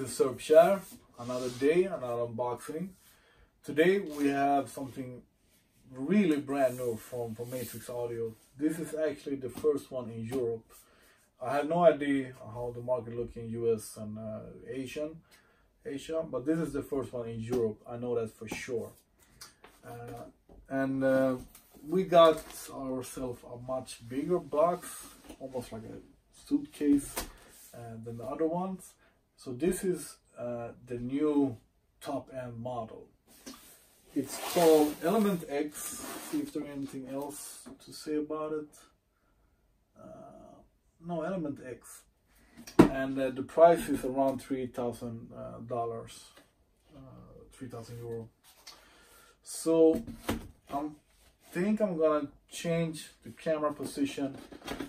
is Share, another day, another unboxing. Today we have something really brand new from Matrix Audio. This is actually the first one in Europe. I have no idea how the market looks in US and Asia, but this is the first one in Europe. I know that for sure. We got ourselves a much bigger box, almost like a suitcase than the other ones. So this is the new top-end model. It's called Element X. See if there's anything else to say about it. No, Element X. And the price is around $3,000, 3,000 euro. So I think I'm gonna change the camera position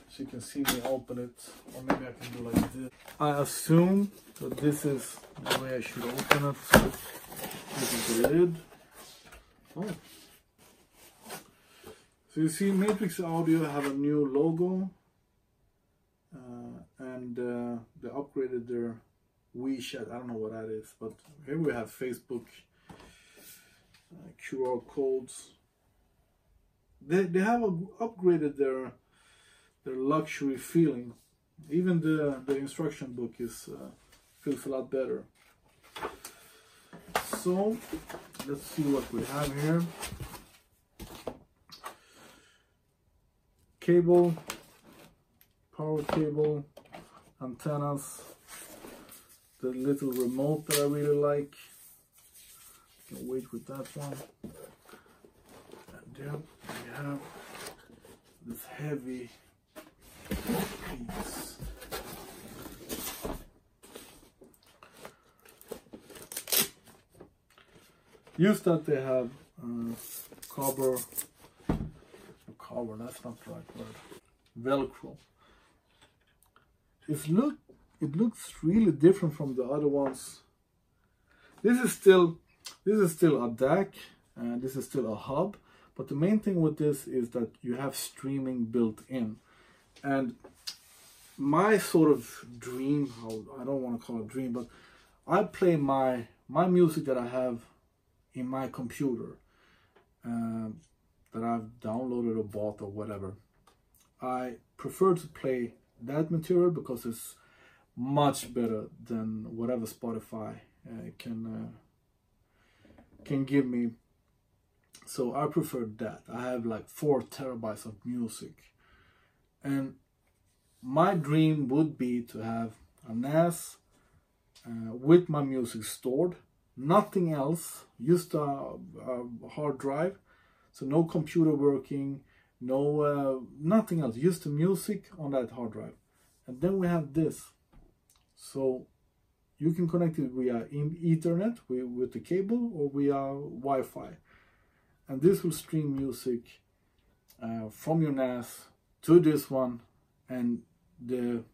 so you can see me open it, or maybe I can do like this. I assume that this is the way I should open it. So this is the lid. Oh. So you see Matrix Audio have a new logo, and they upgraded their WeChat. I don't know what that is, but here we have Facebook, QR codes. They have upgraded their luxury feeling. Even the instruction book is feels a lot better. So let's see what we have here. Cable, power cable, antennas, the little remote that I really like. Can't wait with that one. And then we have this heavy piece. Use that they have cover, that's not the right word, Velcro. It looks really different from the other ones. This is still a DAC, and this is still a hub, but the main thing with this is that you have streaming built in. And my sort of dream, I don't want to call it dream, but I play my music that I have in my computer, that I've downloaded or bought or whatever. I prefer to play that material because it's much better than whatever Spotify can give me. So I prefer that. I have like 4 terabytes of music, and my dream would be to have a NAS with my music stored, nothing else, just a hard drive. So no computer working, no nothing else, just the music on that hard drive. And then we have this. So you can connect it via Ethernet with the cable or via Wi-Fi. And this will stream music from your NAS to this one and the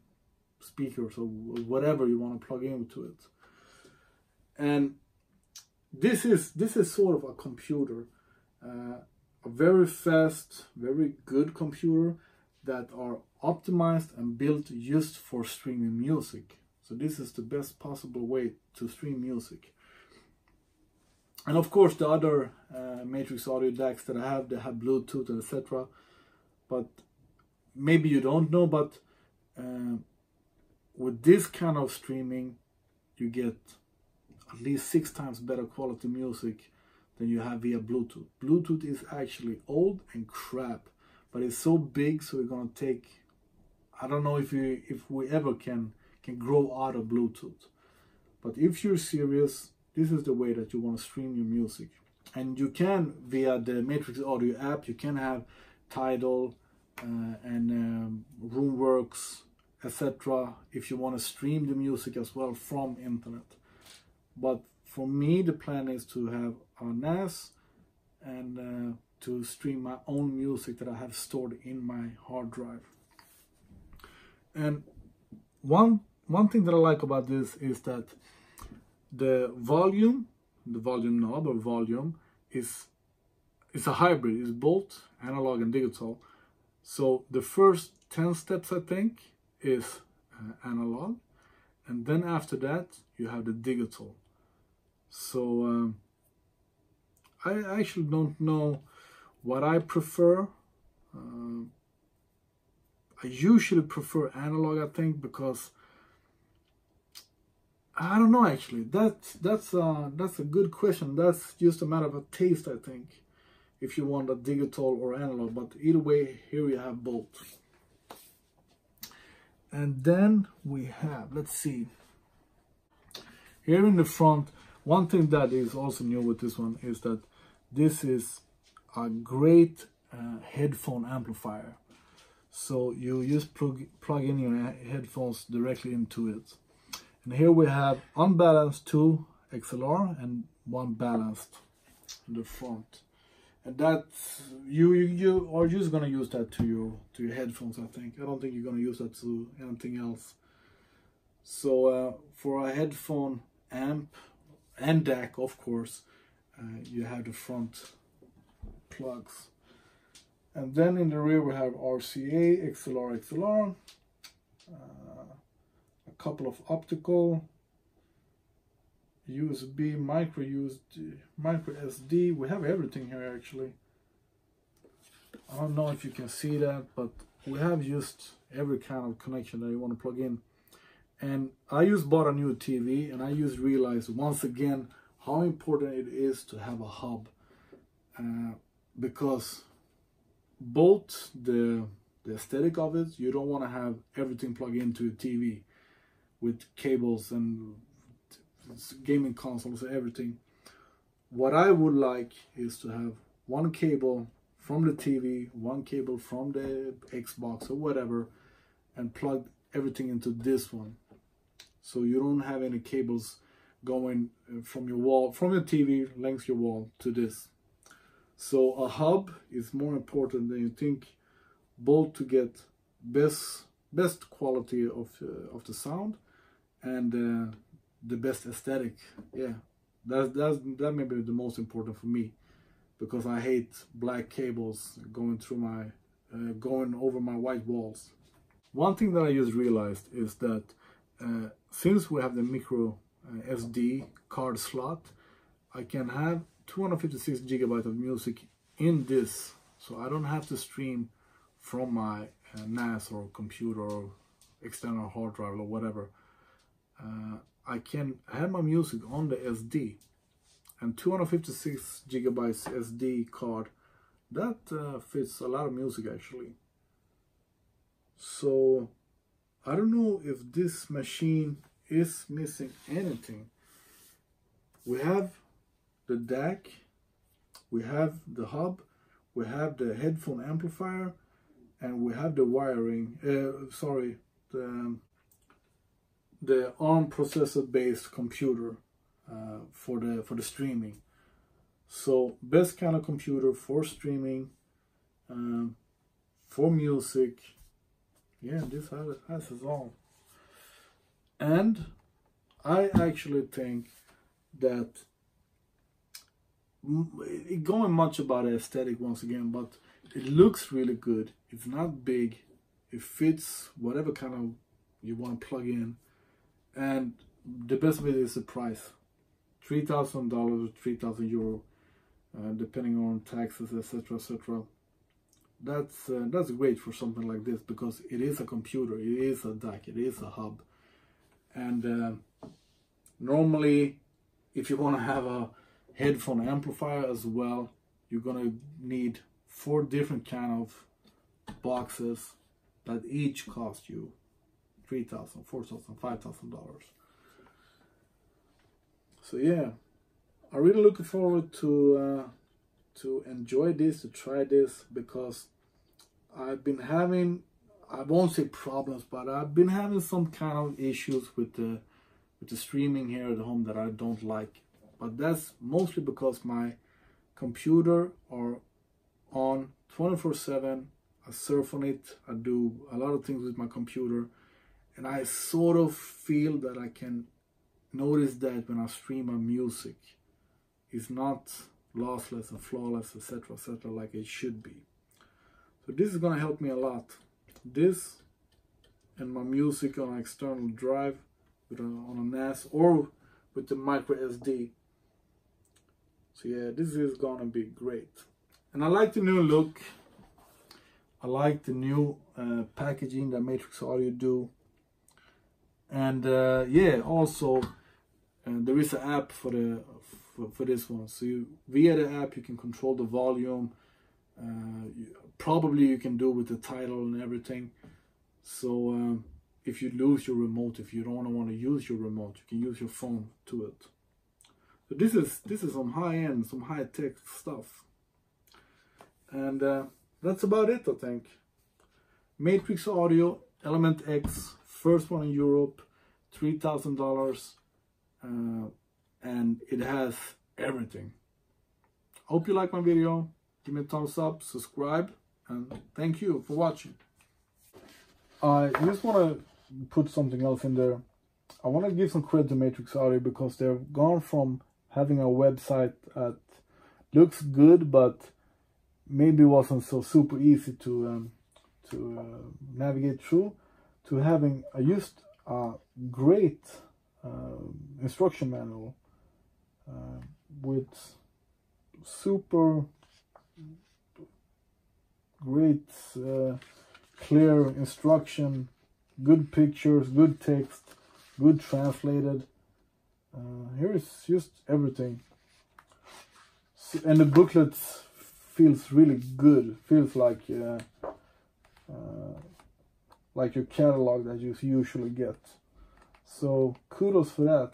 speakers or whatever you want to plug into it. And this is sort of a computer, a very fast, very good computer that are optimized and built just for streaming music. So this is the best possible way to stream music. And of course the other Matrix Audio DACs that I have, they have Bluetooth and etc. But maybe you don't know, but with this kind of streaming you get at least 6 times better quality music than you have via Bluetooth. Bluetooth is actually old and crap, but it's so big, so we're gonna take, I don't know if we ever can grow out of Bluetooth. But if you're serious, this is the way that you want to stream your music. And you can, via the Matrix Audio app, you can have Tidal and Roomworks, etc. if you want to stream the music as well from internet. But for me, the plan is to have a NAS and to stream my own music that I have stored in my hard drive. And one thing that I like about this is that the volume knob or volume is a hybrid. It's both analog and digital. So the first 10 steps, I think, is analog, and then after that you have the digital. So I actually don't know what I prefer. I usually prefer analog, I think, because I don't know actually. That's a good question. That's just a matter of a taste, I think, if you want a digital or analog. But either way, here we have both. And then we have, let's see, here in the front, one thing that is also new with this one is that this is a great headphone amplifier. So you just plug in your headphones directly into it. And here we have unbalanced 2 XLR and 1 balanced in the front. And that you are just gonna use that to your headphones, I think. I don't think you're gonna use that to anything else. So for a headphone amp and DAC, of course, you have the front plugs. And then in the rear we have RCA, XLR, a couple of optical, USB, micro SD. We have everything here actually. I don't know if you can see that, but we have just every kind of connection that you want to plug in. And I just bought a new TV, and I just realized once again how important it is to have a hub, because both the aesthetic of it, you don't want to have everything plugged into your TV with cables and gaming consoles and everything. What I would like is to have one cable from the TV, one cable from the Xbox or whatever, and plug everything into this one. So you don't have any cables going from your wall, from your TV length your wall to this. So a hub is more important than you think, both to get best quality of the sound and the best aesthetic. Yeah, that may be the most important for me, because I hate black cables going through my going over my white walls. One thing that I just realized is that since we have the micro SD card slot, I can have 256 gigabytes of music in this, so I don't have to stream from my NAS or computer or external hard drive or whatever. I can have my music on the SD, and 256 gigabytes SD card, that fits a lot of music actually. So I don't know if this machine is missing anything. We have the DAC, we have the hub, we have the headphone amplifier, and we have the wiring, the ARM processor based computer for the streaming. So best kind of computer for streaming, for music. Yeah, this has it all. And I actually think that going much about the aesthetic once again, but it looks really good. It's not big. It fits whatever kind of you want to plug in. And the best bit is the price. $3,000, 3,000 euro, depending on taxes, etc., etc. That's great for something like this, because it is a computer, it is a DAC, it is a hub. And normally, if you want to have a headphone amplifier as well, you're gonna need 4 different kind of boxes that each cost you $3,000, $4,000, $5,000. So yeah, I'm really looking forward to enjoy this, to try this, because I've been having, I won't say problems, but I've been having some kind of issues with the streaming here at home that I don't like. But that's mostly because my computer are on 24/7. I surf on it, I do a lot of things with my computer, and I sort of feel that I can notice that when I stream my music, it's not lossless and flawless, etc., etc., like it should be. So this is gonna help me a lot. This and my music on an external drive on a NAS or with the micro SD. So yeah, this is gonna be great. And I like the new look. I like the new packaging that Matrix Audio do. And yeah, also there is an app for this one. So via the app you can control the volume. Probably you can do with the title and everything. So if you lose your remote, if you don't want to use your remote, you can use your phone to it. So this is some high-end, some high-tech stuff. And that's about it, I think. Matrix Audio Element X, first one in Europe, $3,000, and it has everything. Hope you like my video. Give me a thumbs up, subscribe, and thank you for watching. I just want to put something else in there. I want to give some credit to Matrix Audio because they've gone from having a website that looks good but maybe wasn't so super easy to navigate through, to having just a great instruction manual with super great clear instruction, good pictures, good text, good translated. Here is just everything. And the booklet feels really good. Feels like your catalog that you usually get. So kudos for that.